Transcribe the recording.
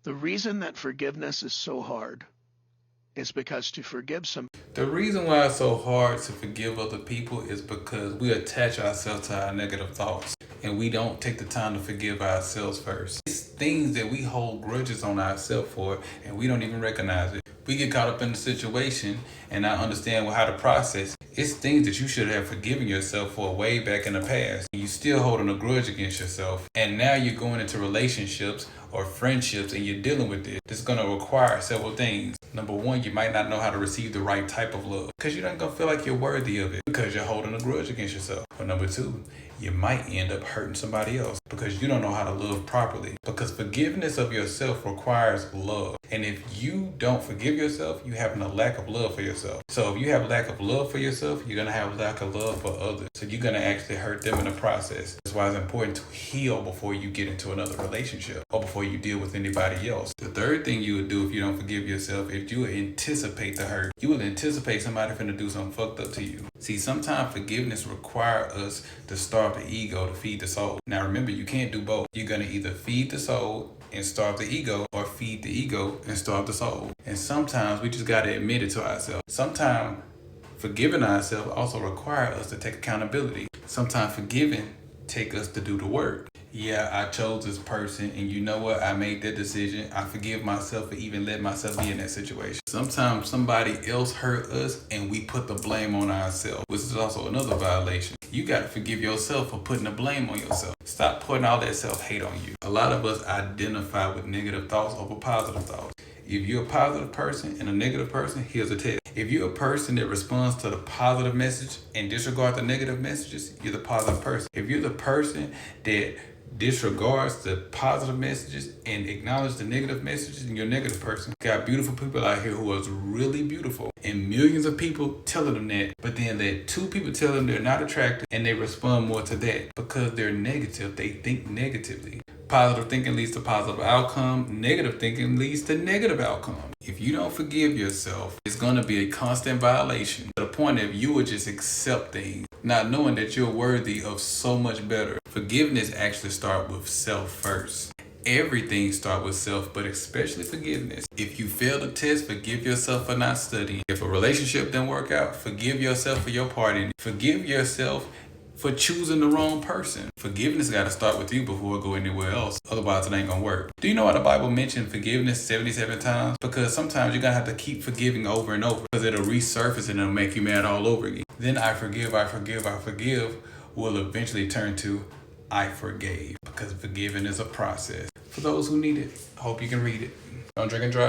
The reason that forgiveness is so hard is because to forgive some. The reason why it's so hard to forgive other people is because we attach ourselves to our negative thoughts and we don't take the time to forgive ourselves first. It's things that we hold grudges on ourselves for and we don't even recognize it. We get caught up in the situation and not understand how to process. It's things that you should have forgiven yourself for way back in the past. You still holding a grudge against yourself. And now you're going into relationships or friendships and you're dealing with it. It's going to require several things. Number one, you might not know how to receive the right type of love because you're not going to feel like you're worthy of it because you're holding a grudge against yourself. Or number two, you might end up hurting somebody else because you don't know how to love properly. Because forgiveness of yourself requires love. And if you don't forgive yourself, you're having a lack of love for yourself. So if you have lack of love for yourself, you're going to have lack of love for others. So you're going to actually hurt them in the process. That's why it's important to heal before you get into another relationship or before you deal with anybody else. The third thing you would do if you don't forgive yourself, if you anticipate the hurt, you will anticipate somebody finna do something fucked up to you. See, sometimes forgiveness requires us to starve the ego to feed the soul. Now remember, you can't do both. You're going to either feed the soul and starve the ego or feed the ego and starve the soul. And sometimes we just got to admit it to ourselves. Sometimes forgiving ourselves also requires us to take accountability. Sometimes forgiving take us to do the work. Yeah, I chose this person and you know what? I made that decision. I forgive myself for even letting myself be in that situation. Sometimes somebody else hurt us and we put the blame on ourselves, which is also another violation. You got to forgive yourself for putting the blame on yourself. Stop putting all that self-hate on you. A lot of us identify with negative thoughts over positive thoughts. If you're a positive person and a negative person, here's a test. If you're a person that responds to the positive message and disregards the negative messages, you're the positive person. If you're the person that disregards the positive messages and acknowledge the negative messages, and you're a negative person. Got beautiful people out here who are really beautiful and millions of people telling them that, but then let two people tell them they're not attractive and they respond more to that because they're negative. They think negatively. Positive thinking leads to positive outcome. Negative thinking leads to negative outcome. If you don't forgive yourself, it's going to be a constant violation to the point of you will just accept things, not knowing that you're worthy of so much better. Forgiveness actually starts with self first. Everything starts with self, but especially forgiveness. If you fail the test, forgive yourself for not studying. If a relationship didn't work out, forgive yourself for your part in it. Forgive yourself for choosing the wrong person. Forgiveness got to start with you before it go anywhere else. Otherwise, it ain't gonna work. Do you know why the Bible mentioned forgiveness 77 times? Because sometimes you're gonna have to keep forgiving over and over because it'll resurface and it'll make you mad all over again. Then I forgive will eventually turn to I forgave because forgiving is a process. For those who need it, I hope you can read it. Don't drink and drive.